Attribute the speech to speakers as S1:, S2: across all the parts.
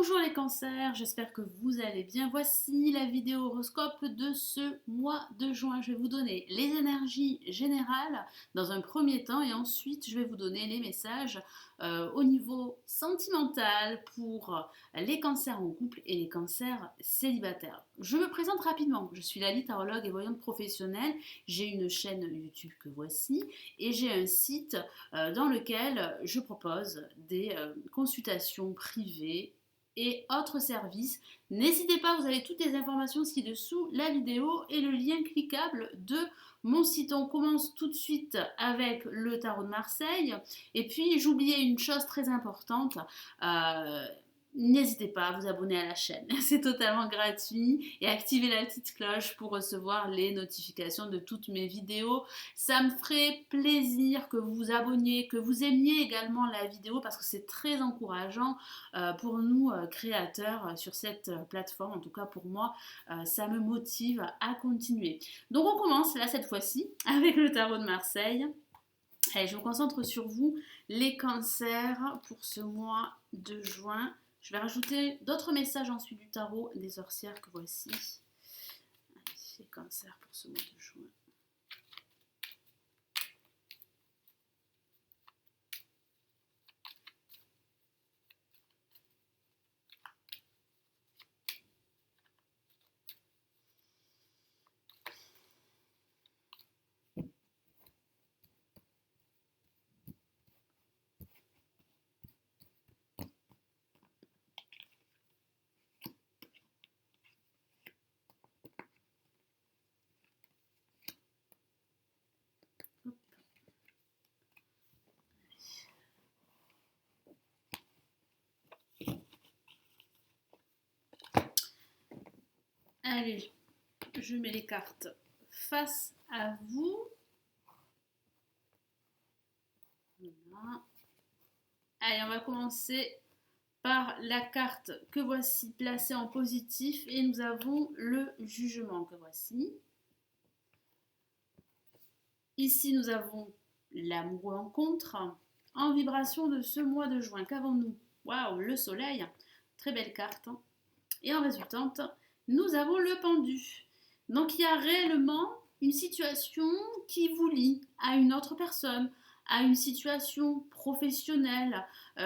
S1: Bonjour les cancers, j'espère que vous allez bien. Voici la vidéo horoscope de ce mois de juin. Je vais vous donner les énergies générales dans un premier temps et ensuite je vais vous donner les messages au niveau sentimental pour les cancers en couple et les cancers célibataires. Je me présente rapidement, je suis Lali, tarologue et voyante professionnelle. J'ai une chaîne YouTube que voici et j'ai un site dans lequel je propose des consultations privées et autres services. N'hésitez pas, vous avez toutes les informations ci-dessous la vidéo et le lien cliquable de mon site. On commence tout de suite avec le tarot de Marseille. Et puis j'oubliais une chose très importante. N'hésitez pas à vous abonner à la chaîne, c'est totalement gratuit et activez la petite cloche pour recevoir les notifications de toutes mes vidéos. Ça me ferait plaisir que vous vous abonniez, que vous aimiez également la vidéo parce que c'est très encourageant pour nous créateurs sur cette plateforme. En tout cas pour moi, ça me motive à continuer. Donc on commence là cette fois-ci avec le tarot de Marseille. Allez, je me concentre sur vous, les cancers, pour ce mois de juin. Je vais rajouter d'autres messages ensuite du tarot des sorcières que voici. Allez, les cancers pour ce mois de juin. Allez, je mets les cartes face à vous. Voilà. Allez, on va commencer par la carte que voici placée en positif et nous avons le jugement que voici. Ici, nous avons l'amour en contre en vibration de ce mois de juin. Qu'avons-nous? Waouh, le soleil, très belle carte. Et en résultante, nous avons le pendu. Donc il y a réellement une situation qui vous lie à une autre personne, à une situation professionnelle.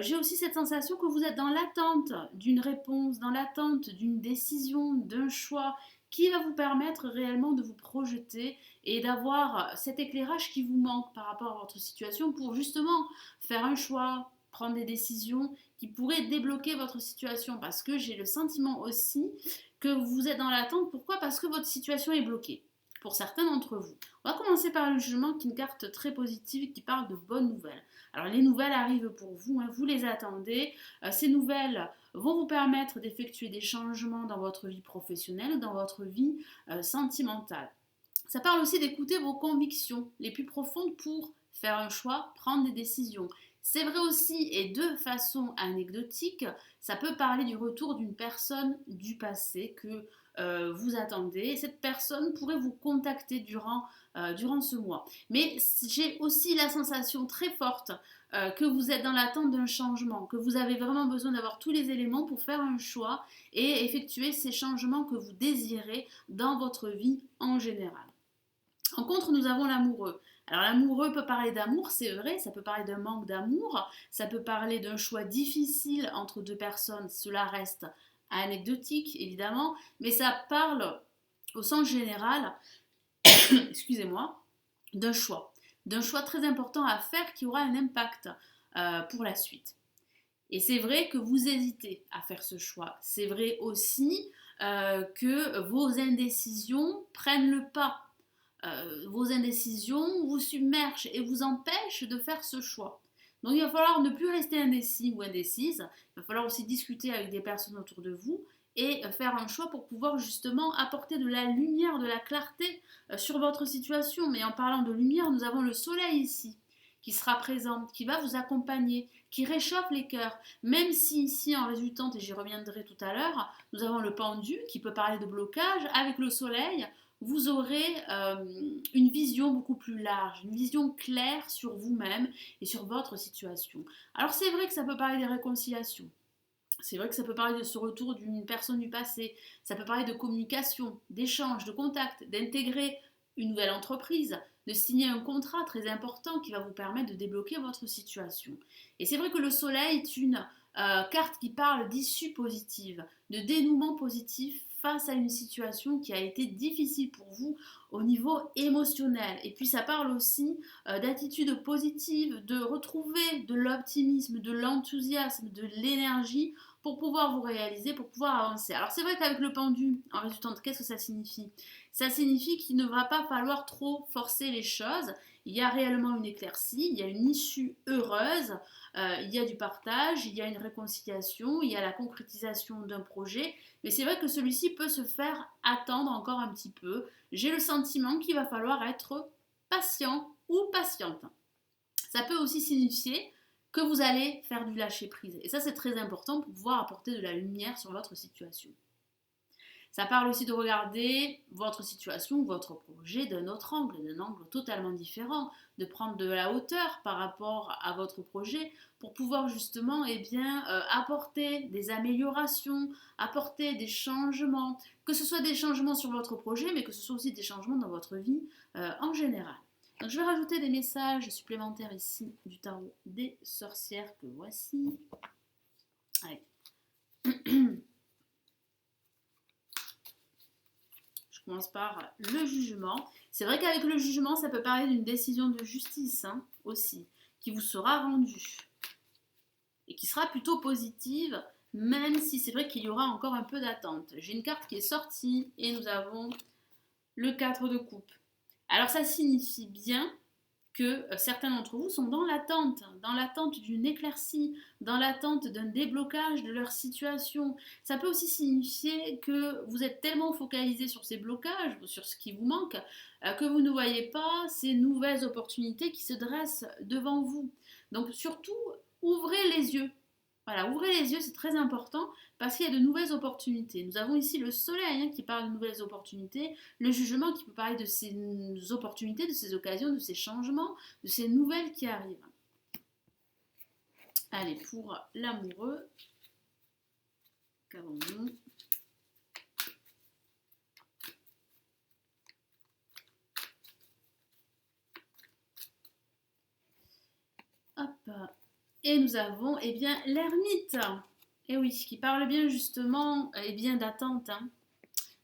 S1: J'ai aussi cette sensation que vous êtes dans l'attente d'une réponse, dans l'attente d'une décision, d'un choix qui va vous permettre réellement de vous projeter et d'avoir cet éclairage qui vous manque par rapport à votre situation pour justement faire un choix, prendre des décisions qui pourraient débloquer votre situation. Parce que j'ai le sentiment aussi que vous êtes dans l'attente. Pourquoi? Parce que votre situation est bloquée, pour certains d'entre vous. On va commencer par le jugement, qui est une carte très positive qui parle de bonnes nouvelles. Alors les nouvelles arrivent pour vous, hein, vous les attendez. Ces nouvelles vont vous permettre d'effectuer des changements dans votre vie professionnelle, dans votre vie sentimentale. Ça parle aussi d'écouter vos convictions les plus profondes pour faire un choix, prendre des décisions. C'est vrai aussi, et de façon anecdotique, ça peut parler du retour d'une personne du passé que vous attendez. Et cette personne pourrait vous contacter durant ce mois. Mais j'ai aussi la sensation très forte que vous êtes dans l'attente d'un changement, que vous avez vraiment besoin d'avoir tous les éléments pour faire un choix et effectuer ces changements que vous désirez dans votre vie en général. En contre, nous avons l'amoureux. Alors l'amoureux peut parler d'amour, c'est vrai, ça peut parler d'un manque d'amour, ça peut parler d'un choix difficile entre deux personnes, cela reste anecdotique évidemment, mais ça parle au sens général, excusez-moi, d'un choix très important à faire qui aura un impact pour la suite. Et c'est vrai que vous hésitez à faire ce choix. C'est vrai aussi que vos indécisions prennent le pas. Vos indécisions vous submergent et vous empêchent de faire ce choix. Donc il va falloir ne plus rester indécis ou indécise, il va falloir aussi discuter avec des personnes autour de vous et faire un choix pour pouvoir justement apporter de la lumière, de la clarté sur votre situation. Mais en parlant de lumière, nous avons le soleil ici qui sera présent, qui va vous accompagner, qui réchauffe les cœurs, même si ici en résultante, et j'y reviendrai tout à l'heure, nous avons le pendu qui peut parler de blocage, avec le soleil, vous aurez une vision beaucoup plus large, une vision claire sur vous-même et sur votre situation. Alors c'est vrai que ça peut parler des réconciliations, C'est vrai que ça peut parler de ce retour d'une personne du passé, ça peut parler de communication, d'échange, de contact, d'intégrer une nouvelle entreprise, de signer un contrat très important qui va vous permettre de débloquer votre situation. Et c'est vrai que le soleil est une carte qui parle d'issue positive, de dénouement positif face à une situation qui a été difficile pour vous au niveau émotionnel. Et puis ça parle aussi d'attitude positive, de retrouver de l'optimisme, de l'enthousiasme, de l'énergie pour pouvoir vous réaliser, pour pouvoir avancer. Alors c'est vrai qu'avec le pendu, en résultant, qu'est-ce que ça signifie? Ça signifie qu'il ne va pas falloir trop forcer les choses. Il y a réellement une éclaircie, il y a une issue heureuse, il y a du partage, il y a une réconciliation, il y a la concrétisation d'un projet. Mais c'est vrai que celui-ci peut se faire attendre encore un petit peu. J'ai le sentiment qu'il va falloir être patient ou patiente. Ça peut aussi signifier que vous allez faire du lâcher-prise. Et ça, c'est très important pour pouvoir apporter de la lumière sur votre situation. Ça parle aussi de regarder votre situation, votre projet d'un autre angle, d'un angle totalement différent, de prendre de la hauteur par rapport à votre projet pour pouvoir justement apporter des améliorations, apporter des changements, que ce soit des changements sur votre projet, mais que ce soit aussi des changements dans votre vie en général. Donc je vais rajouter des messages supplémentaires ici du tarot des sorcières que voici. Allez. Je commence par le jugement. C'est vrai qu'avec le jugement, ça peut parler d'une décision de justice aussi, qui vous sera rendue et qui sera plutôt positive, même si c'est vrai qu'il y aura encore un peu d'attente. J'ai une carte qui est sortie et nous avons le 4 de coupe. Alors ça signifie bien que certains d'entre vous sont dans l'attente d'une éclaircie, dans l'attente d'un déblocage de leur situation. Ça peut aussi signifier que vous êtes tellement focalisé sur ces blocages, sur ce qui vous manque, que vous ne voyez pas ces nouvelles opportunités qui se dressent devant vous. Donc surtout, ouvrez les yeux. Voilà, ouvrez les yeux, c'est très important parce qu'il y a de nouvelles opportunités. Nous avons ici le soleil qui parle de nouvelles opportunités, le jugement qui peut parler de ces opportunités, de ces occasions, de ces changements, de ces nouvelles qui arrivent. Allez, pour l'amoureux, qu'avons-nous? Hop. Et nous avons l'ermite. Et oui, qui parle bien justement d'attente,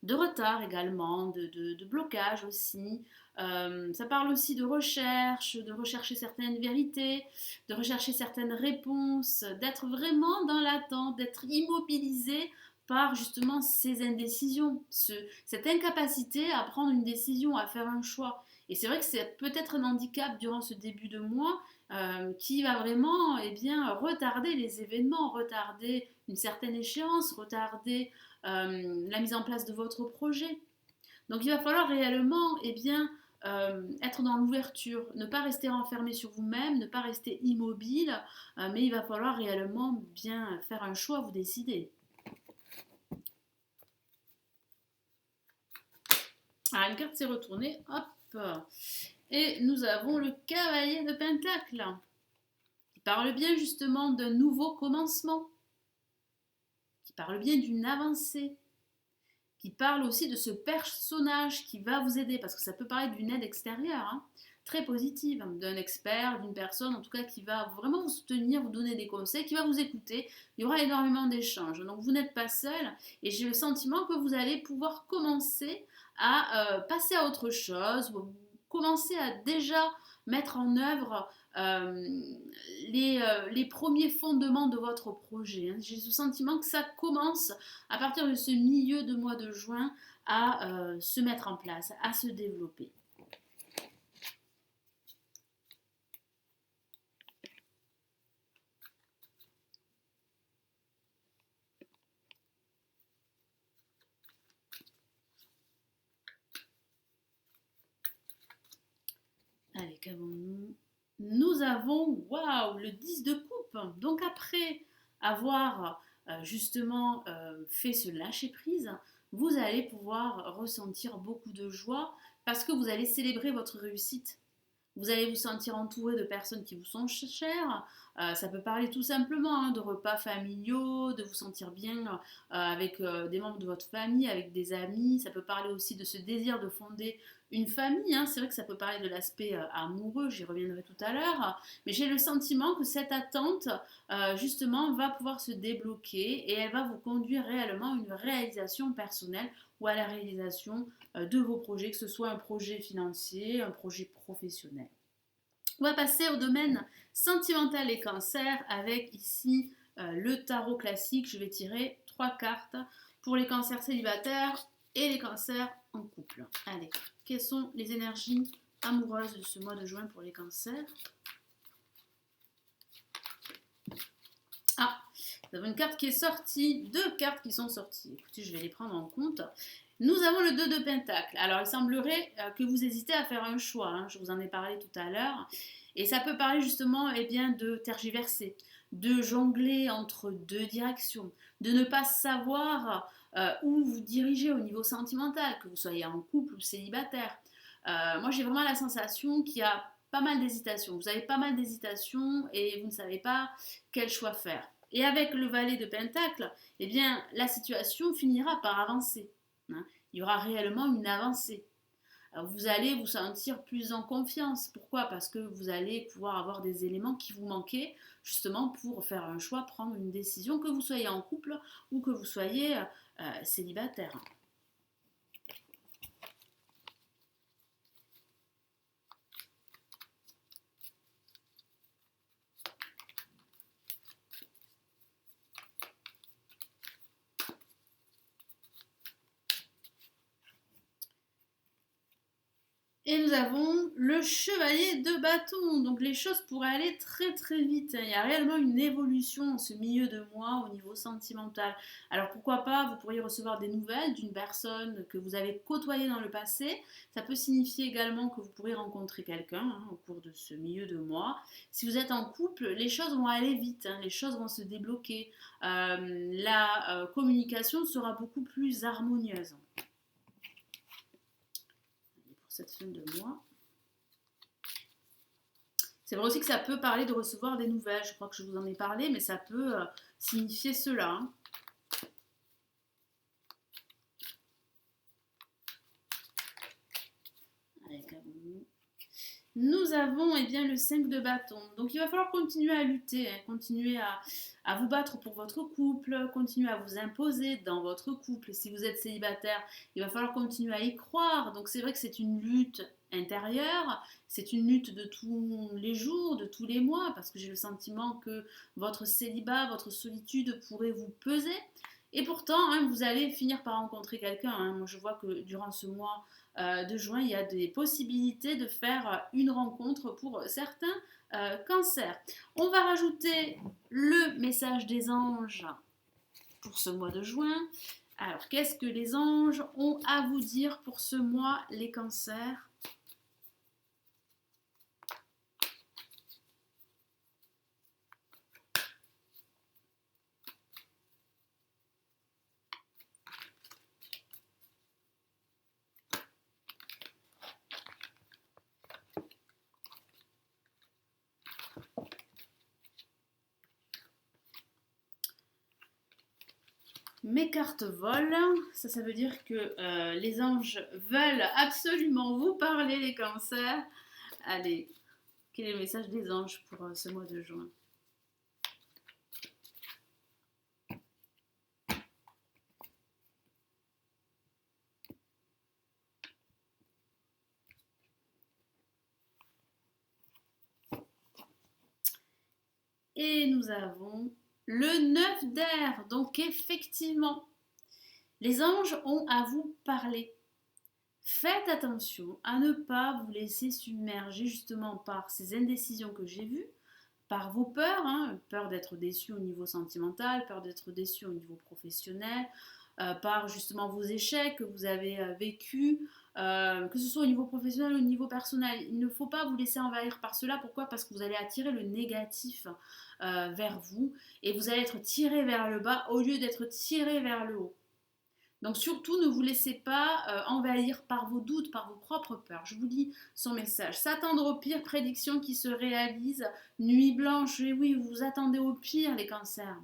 S1: de retard également, de blocage aussi. Ça parle aussi de recherche, de rechercher certaines vérités, de rechercher certaines réponses, d'être vraiment dans l'attente, d'être immobilisé par justement ces indécisions, cette incapacité à prendre une décision, à faire un choix. Et c'est vrai que c'est peut-être un handicap durant ce début de mois qui va vraiment retarder les événements, retarder une certaine échéance, retarder la mise en place de votre projet. Donc il va falloir réellement être dans l'ouverture, ne pas rester renfermé sur vous-même, ne pas rester immobile, mais il va falloir réellement bien faire un choix, vous décider. Alors une carte s'est retournée, hop, et nous avons le cavalier de Pentacle, qui parle bien justement d'un nouveau commencement, qui parle bien d'une avancée, qui parle aussi de ce personnage qui va vous aider, parce que ça peut paraître d'une aide extérieure, très positive, d'un expert, d'une personne en tout cas qui va vraiment vous soutenir, vous donner des conseils, qui va vous écouter. Il y aura énormément d'échanges, donc vous n'êtes pas seul et j'ai le sentiment que vous allez pouvoir commencer à passer à autre chose, commencer à déjà mettre en œuvre les premiers fondements de votre projet. J'ai ce sentiment que ça commence à partir de ce milieu de mois de juin à se mettre en place, à se développer. Allez, qu'avons-nous? Nous avons, waouh, le 10 de coupe. Donc après avoir justement fait ce lâcher-prise, vous allez pouvoir ressentir beaucoup de joie parce que vous allez célébrer votre réussite. Vous allez vous sentir entouré de personnes qui vous sont chères. Ça peut parler tout simplement de repas familiaux, de vous sentir bien avec des membres de votre famille, avec des amis. Ça peut parler aussi de ce désir de fonder une famille. C'est vrai que ça peut parler de l'aspect amoureux, j'y reviendrai tout à l'heure. Mais j'ai le sentiment que cette attente, justement, va pouvoir se débloquer et elle va vous conduire réellement à une réalisation personnelle ou à la réalisation de vos projets, que ce soit un projet financier, un projet professionnel. On va passer au domaine sentimental et cancer avec ici le tarot classique. Je vais tirer 3 cartes pour les cancers célibataires et les cancers en couple. Allez, quelles sont les énergies amoureuses de ce mois de juin pour les cancers? Ah, nous avons une carte qui est sortie, 2 cartes qui sont sorties. Écoutez, je vais les prendre en compte. Nous avons le 2 de Pentacle. Alors, il semblerait que vous hésitez à faire un choix. Je vous en ai parlé tout à l'heure. Et ça peut parler justement de tergiverser, de jongler entre 2 directions, de ne pas savoir où vous dirigez au niveau sentimental, que vous soyez en couple ou célibataire. Moi, j'ai vraiment la sensation qu'il y a pas mal d'hésitations. Vous avez pas mal d'hésitations et vous ne savez pas quel choix faire. Et avec le valet de Pentacle, eh bien, la situation finira par avancer. Il y aura réellement une avancée. Alors, vous allez vous sentir plus en confiance. Pourquoi? Parce que vous allez pouvoir avoir des éléments qui vous manquaient, justement pour faire un choix, prendre une décision, que vous soyez en couple ou que vous soyez célibataire. Et nous avons le chevalier de bâton. Donc les choses pourraient aller très très vite. Il y a réellement une évolution en ce milieu de mois au niveau sentimental. Alors pourquoi pas, vous pourriez recevoir des nouvelles d'une personne que vous avez côtoyée dans le passé. Ça peut signifier également que vous pourrez rencontrer quelqu'un au cours de ce milieu de mois. Si vous êtes en couple, les choses vont aller vite, les choses vont se débloquer. La communication sera beaucoup plus harmonieuse cette fin de mois. C'est vrai aussi que ça peut parler de recevoir des nouvelles. Je crois que je vous en ai parlé, mais ça peut signifier cela. Allez, nous avons le 5 de bâton. Donc il va falloir continuer à lutter, continuer à vous battre pour votre couple, continuer à vous imposer dans votre couple. Si vous êtes célibataire, il va falloir continuer à y croire. Donc c'est vrai que c'est une lutte intérieure, c'est une lutte de tous les jours, de tous les mois, parce que j'ai le sentiment que votre célibat, votre solitude pourrait vous peser. Et pourtant, vous allez finir par rencontrer quelqu'un. Moi, je vois que durant ce mois de juin, il y a des possibilités de faire une rencontre pour certains cancers. On va rajouter le message des anges pour ce mois de juin. Alors, qu'est-ce que les anges ont à vous dire pour ce mois, les cancers? Mes cartes volent, ça veut dire que les anges veulent absolument vous parler, les cancers. Allez, quel est le message des anges pour ce mois de juin? Et nous avons le 9 d'air. Donc effectivement, les anges ont à vous parler. Faites attention à ne pas vous laisser submerger justement par ces indécisions que j'ai vues, par vos peurs, peur d'être déçu au niveau sentimental, peur d'être déçu au niveau professionnel, par justement vos échecs que vous avez vécus, que ce soit au niveau professionnel ou au niveau personnel. Il ne faut pas vous laisser envahir par cela. Pourquoi? Parce que vous allez attirer le négatif vers vous et vous allez être tiré vers le bas au lieu d'être tiré vers le haut. Donc surtout, ne vous laissez pas envahir par vos doutes, par vos propres peurs. Je vous lis son message. S'attendre au pire, prédiction qui se réalise. Nuit blanche, et oui, vous vous attendez au pire, les cancers.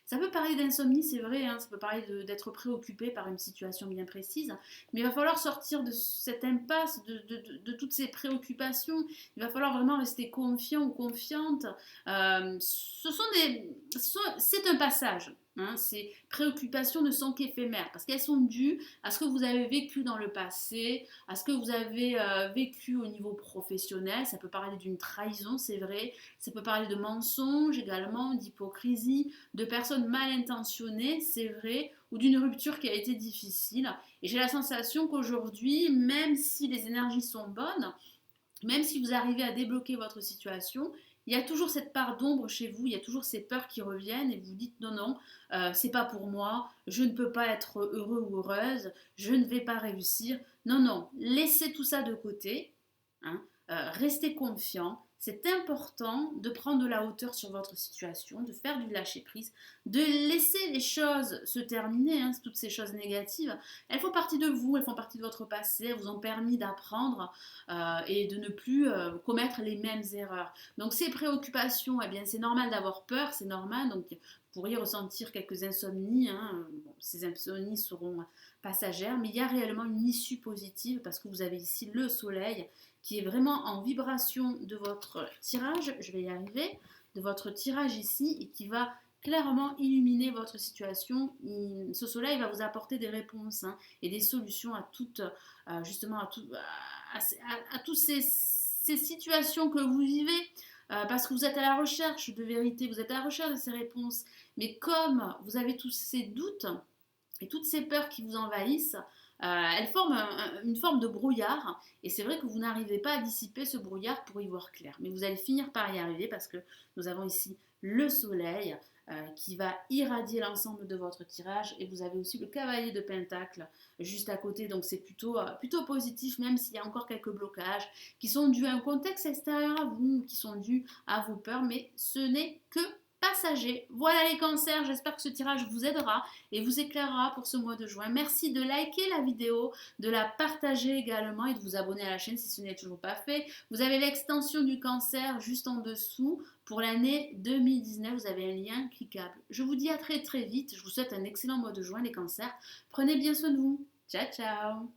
S1: Ça peut parler d'insomnie, c'est vrai, hein, ça peut parler d'être préoccupé par une situation bien précise, mais il va falloir sortir de cette impasse, de toutes ces préoccupations. Il va falloir vraiment rester confiant ou confiante. C'est un passage. Hein, ces préoccupations ne sont qu'éphémères parce qu'elles sont dues à ce que vous avez vécu dans le passé, à ce que vous avez vécu au niveau professionnel. Ça peut parler d'une trahison, c'est vrai. Ça peut parler de mensonges également, d'hypocrisie, de personnes mal intentionnées, c'est vrai, ou d'une rupture qui a été difficile. Et j'ai la sensation qu'aujourd'hui, même si les énergies sont bonnes, même si vous arrivez à débloquer votre situation, il y a toujours cette part d'ombre chez vous, il y a toujours ces peurs qui reviennent et vous dites non, non, c'est pas pour moi, je ne peux pas être heureux ou heureuse, je ne vais pas réussir. Non, non, laissez tout ça de côté, hein, restez confiant. C'est important de prendre de la hauteur sur votre situation, de faire du lâcher-prise, de laisser les choses se terminer, hein, toutes ces choses négatives. Elles font partie de vous, elles font partie de votre passé, elles vous ont permis d'apprendre et de ne plus commettre les mêmes erreurs. Donc ces préoccupations, eh bien c'est normal d'avoir peur, c'est normal. Donc vous pourriez ressentir quelques insomnies. Hein. Bon, ces insomnies seront passagères, mais il y a réellement une issue positive parce que vous avez ici le soleil qui est vraiment en vibration de votre tirage. Je vais y arriver, de votre tirage ici et qui va clairement illuminer votre situation. Ce soleil va vous apporter des réponses, hein, et des solutions à toutes, justement à toutes ces situations que vous vivez. Parce que vous êtes à la recherche de vérité, vous êtes à la recherche de ces réponses. Mais comme vous avez tous ces doutes et toutes ces peurs qui vous envahissent, elles forment une forme de brouillard. Et c'est vrai que vous n'arrivez pas à dissiper ce brouillard pour y voir clair. Mais vous allez finir par y arriver parce que nous avons ici le soleil qui va irradier l'ensemble de votre tirage. Et vous avez aussi le cavalier de pentacle juste à côté. Donc c'est plutôt positif, même s'il y a encore quelques blocages qui sont dus à un contexte extérieur à vous, qui sont dus à vos peurs. Mais ce n'est que passager. Voilà les cancers, j'espère que ce tirage vous aidera et vous éclairera pour ce mois de juin. Merci de liker la vidéo, de la partager également et de vous abonner à la chaîne si ce n'est toujours pas fait. Vous avez l'extension du cancer juste en dessous. Pour l'année 2019, vous avez un lien cliquable. Je vous dis à très très vite. Je vous souhaite un excellent mois de juin les cancers. Prenez bien soin de vous. Ciao ciao.